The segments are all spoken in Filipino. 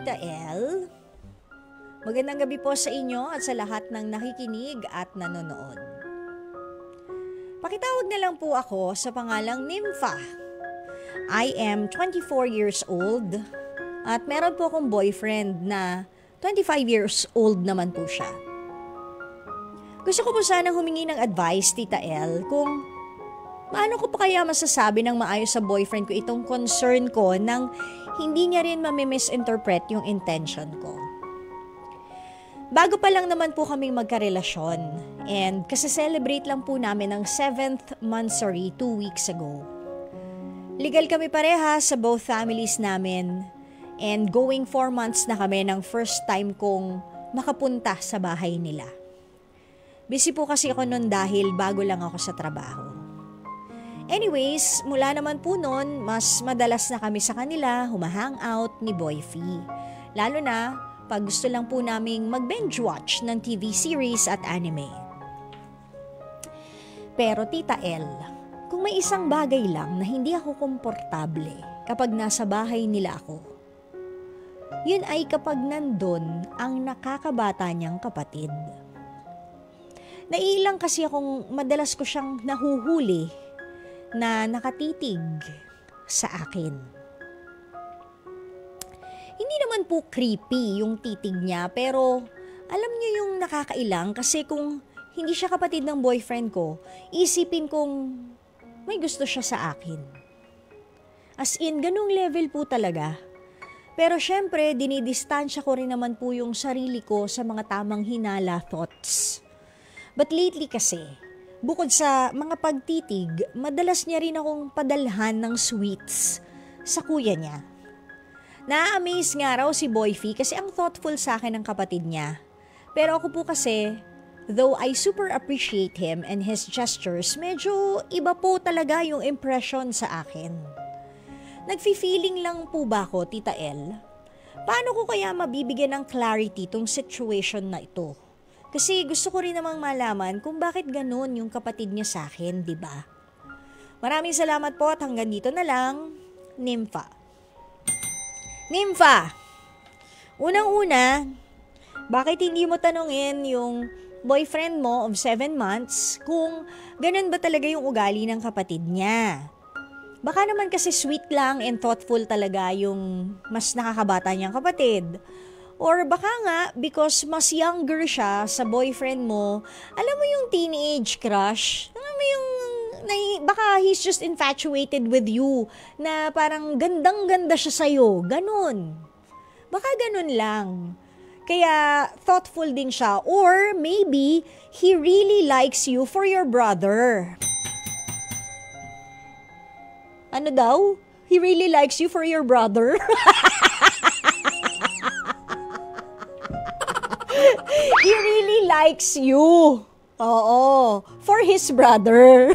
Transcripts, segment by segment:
Tita El. Magandang gabi po sa inyo at sa lahat ng nakikinig at nanonood. Pakitawag na lang po ako sa pangalang Nympha. I am 24 years old at meron po akong boyfriend na 25 years old naman po siya. Gusto ko po sanang humingi ng advice, Tita El, kung paano ko pa kaya masasabi ng maayos sa boyfriend ko itong concern ko nang hindi niya rin mami-misinterpret yung intention ko. Bago pa lang naman po kaming magkarelasyon and kasi celebrate lang po namin ang 7th monthsary 2 weeks ago. Legal kami pareha sa both families namin and going 4 months na kami ng first time kong makapunta sa bahay nila. Busy po kasi ako noon dahil bago lang ako sa trabaho. Anyways, mula naman po noon, mas madalas na kami sa kanila humahangout ni Boyfie. Lalo na pag gusto lang po naming mag-binge watch ng TV series at anime. Pero Tita El, kung may isang bagay lang na hindi ako komportable kapag nasa bahay nila ako, yun ay kapag nandun ang nakakabata niyang kapatid. Naiilang kasi akong madalas ko siyang nahuhuli na nakatitig sa akin. Hindi naman po creepy yung titig niya pero alam niyo yung nakakailang kasi kung hindi siya kapatid ng boyfriend ko, isipin kong may gusto siya sa akin. As in, ganung level po talaga. Pero syempre, dinidistansya ko rin naman po yung sarili ko sa mga tamang hinala thoughts. But lately kasi, bukod sa mga pagtitig, madalas niya rin akong padalhan ng sweets sa kuya niya. Na-amaze nga raw si Boyfie kasi ang thoughtful sa akin ng kapatid niya. Pero ako po kasi, though I super appreciate him and his gestures, medyo iba po talaga yung impression sa akin. Nagfi-feeling lang po ba ako, Tita El? Paano ko kaya mabibigyan ng clarity tong situation na ito? Kasi gusto ko rin namang malaman kung bakit ganun yung kapatid niya sa akin, di ba? Maraming salamat po at hanggang dito na lang, Nympha. Nympha, unang-una, bakit hindi mo tanungin yung boyfriend mo of 7 months kung ganun ba talaga yung ugali ng kapatid niya? Baka naman kasi sweet lang and thoughtful talaga yung mas nakakabata niyang kapatid. Or baka nga, because mas younger siya sa boyfriend mo, alam mo yung teenage crush? Alam mo yung baka he's just infatuated with you na parang gandang-ganda siya sa'yo. Ganun. Baka ganun lang. Kaya thoughtful din siya. Or maybe he really likes you for your brother. Ano daw? He really likes you for your brother? He really likes you. Oo, for his brother.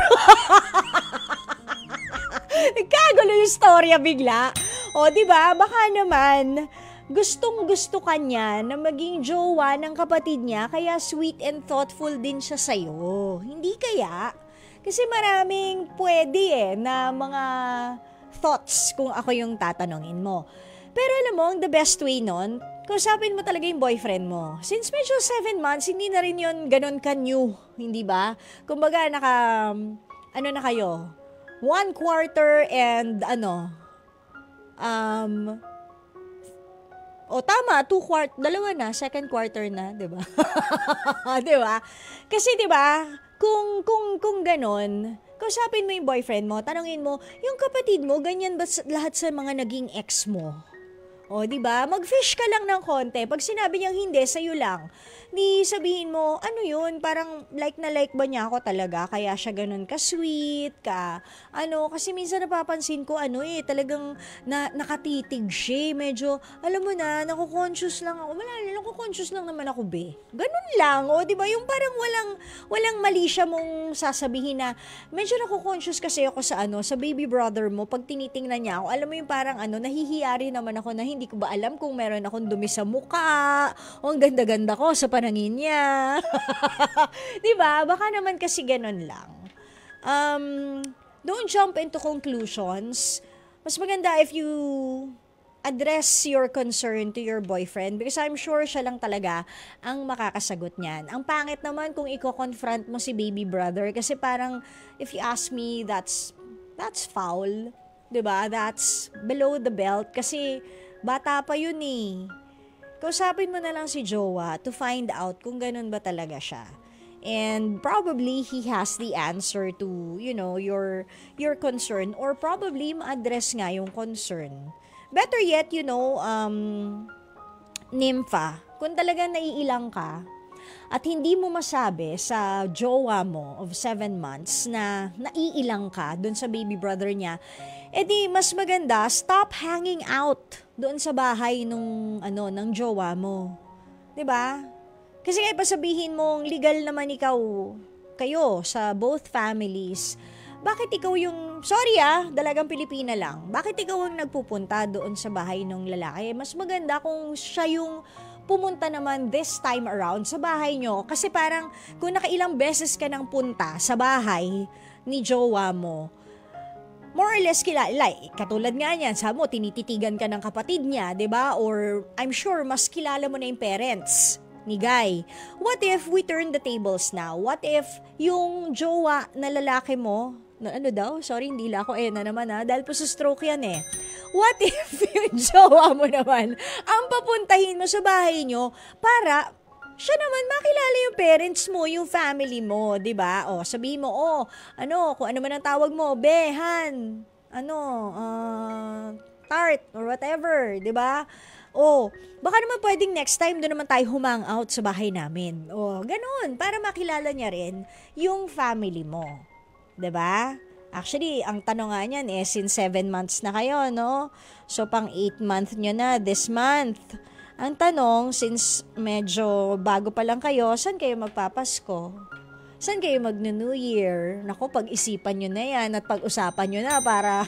Nagkagulo yung storya bigla. O, di ba? Baka naman, gustong-gusto ka niya na maging jowa ng kapatid niya, kaya sweet and thoughtful din siya sa'yo. Hindi kaya? Kasi maraming pwede na mga thoughts kung ako yung tatanungin mo. Pero alam mo, the best way nun, kausapin mo talaga yung boyfriend mo. Since medyo 7 months, hindi na rin yun ganun ka-new, hindi ba? Kumbaga, ano na kayo? 1 quarter and tama, 2 dalawa na, 2nd quarter na, di ba? Di ba? Kasi di ba, kung ganun, kausapin mo yung boyfriend mo, tanungin mo, yung kapatid mo, ganyan ba lahat sa mga naging ex mo? O, di ba? Mag-fish ka lang ng konti. Pag sinabi niyang hindi, sa'yo lang. Di sabihin mo, ano yun? Parang like na like ba niya ako talaga? Kaya siya ganun ka-sweet, kasi minsan napapansin ko, talagang nakatitig siya. Medyo, alam mo na, naku-conscious lang ako. Naku-conscious lang naman ako, be. Ganun lang, o, di ba? Yung parang walang mali siya mong sasabihin na, medyo naku-conscious kasi ako sa baby brother mo. Pag tinitingnan niya ako, alam mo yung parang nahihiyari naman ako na hindi ko ba alam kung meron akong dumi sa mukha o ang ganda-ganda ko sa panangin niya. Diba? Baka naman kasi ganun lang. Don't jump into conclusions. Mas maganda if you address your concern to your boyfriend because I'm sure siya lang talaga ang makakasagot niyan. Ang pangit naman kung i-confront mo si baby brother kasi parang, if you ask me, that's foul. 'Di ba? That's below the belt kasi bata pa yun eh. Kausapin mo na lang si jowa to find out kung ganun ba talaga siya. And probably he has the answer to, your concern, or probably ma-address nga yung concern. Better yet, Nympha, kung talaga naiilang ka at hindi mo masabi sa jowa mo of 7 months na naiilang ka dun sa baby brother niya, edi mas maganda, stop hanging out doon sa bahay ng jowa mo. 'Di ba? Kasi kaya pasabihin mong legal naman kayo sa both families. Bakit ikaw yung, sorry dalagang Pilipina lang, bakit ikaw ang nagpupunta doon sa bahay ng lalaki? Mas maganda kung siya yung pumunta naman this time around sa bahay nyo. Kasi parang kung nakailang beses ka nang punta sa bahay ni jowa mo, more or less katulad nga niyan, sabi mo, tinititigan ka ng kapatid niya, 'di ba? Or I'm sure mas kilala mo na yung parents ni Guy. What if we turn the tables now? What if yung jowa na lalaki mo, hindi lang ako, na naman dahil po sa stroke yan eh. What if yung jowa mo naman ang papuntahin mo sa bahay nyo para siya naman makilala yung parents mo, yung family mo, 'di ba? Sabihin mo, kung ano man ang tawag mo, behan, tart or whatever, 'di ba? Baka naman pwedeng next time doon naman tayo humang out sa bahay namin. Ganun, para makilala niya rin yung family mo. 'Di ba? Actually, ang tanong nga niyan since 7 months na kayo, no? So, pang 8 month nyo na this month. Ang tanong, since medyo bago pa lang kayo, saan kayo magpapasko? Saan kayo mag-New Year? Naku, pag-isipan nyo na yan at pag-usapan nyo na para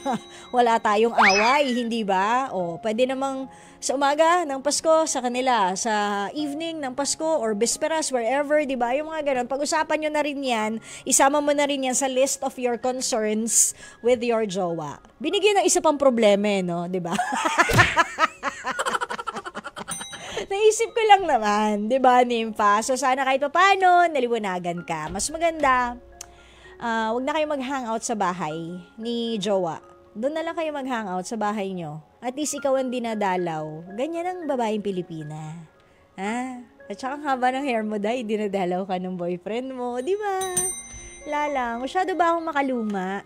wala tayong away, hindi ba? Pwede namang sa umaga ng Pasko sa kanila, sa evening ng Pasko or bisperas, wherever, di ba? Yung mga ganun. Pag-usapan nyo na rin yan, isama mo na rin yan sa list of your concerns with your jowa. Binigyan ng isa pang problema, no? Di ba? Naisip ko lang naman, 'di ba, Nympha? So sana kahit paano naliwanagan ka. Mas maganda, wag na kayo mag-hangout sa bahay ni jowa. Doon na lang kayo mag-hangout sa bahay nyo. At least ikaw ang dinadalaw. Ganyan ang babaeng Pilipina. At saka ang haba ng hair mo, dinadalaw ka ng boyfriend mo, 'di ba? Lalang, masyado ba akong makaluma?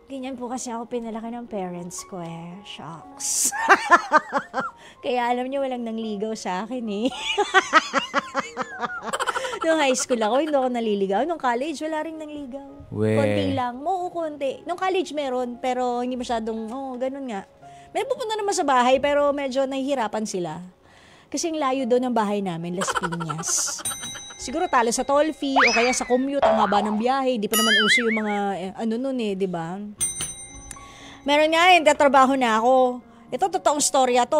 Ganyan po kasi ako pinalaki ng parents ko Shocks. Kaya alam niyo, walang nangligaw sa akin Nung high school ako, hindi ako naliligaw. Nung college, wala rin nangligaw. Konti lang. Konti. Nung college meron, pero hindi masyadong, ganun nga. May pupunta naman sa bahay, pero medyo nahihirapan sila. Kasi ang layo doon ng bahay namin, Las Piñas. Siguro talo sa toll fee o kaya sa commute, ang haba ng biyahe. Di pa naman uso yung mga di ba? Meron nga tatrabaho na ako. Ito totoong storya to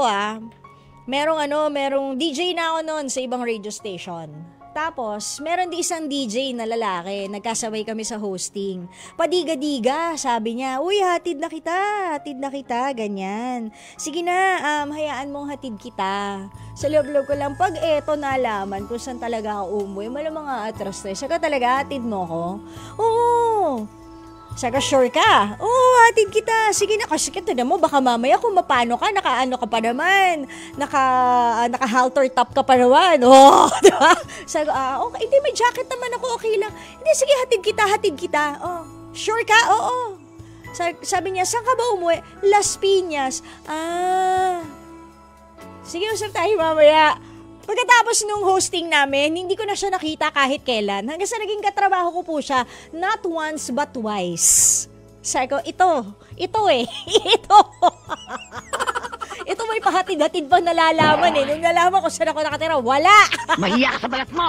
Merong DJ na ako noon sa ibang radio station. Tapos, meron di isang DJ na lalaki, nagkasabay kami sa hosting. Padiga-diga, sabi niya, uy, hatid na kita, ganyan. Sige na, hayaan mong hatid kita. Sa loob-loob ko lang, pag eto nalaman kung saan talaga ako umuwi, malamang mga atras na, saka talaga hatid mo ko? Oo. Saka sure ka? Oo, hatid kita. Sige na, kasi kita na mo, baka mamaya kung mapano ka, naka-ano ka pa naman. Naka-halter top ka pa naman. Diba? Sabi ko, okay, hindi, may jacket naman ako, okay lang. Hindi, sige, hatid kita. Sure ka? Oo. Sabi niya, saan ka ba umuwi? Las Piñas. Sige, usap tayo mamaya. Pagkatapos nung hosting namin, hindi ko na siya nakita kahit kailan. Hanggang sa naging katrabaho ko po siya, not once but twice. Sabi ko, ito. Ito may pahatid-hatid pa nalalaman Nung nalaman ko saan ako nakatira, wala! Mahiya ka sa balat mo!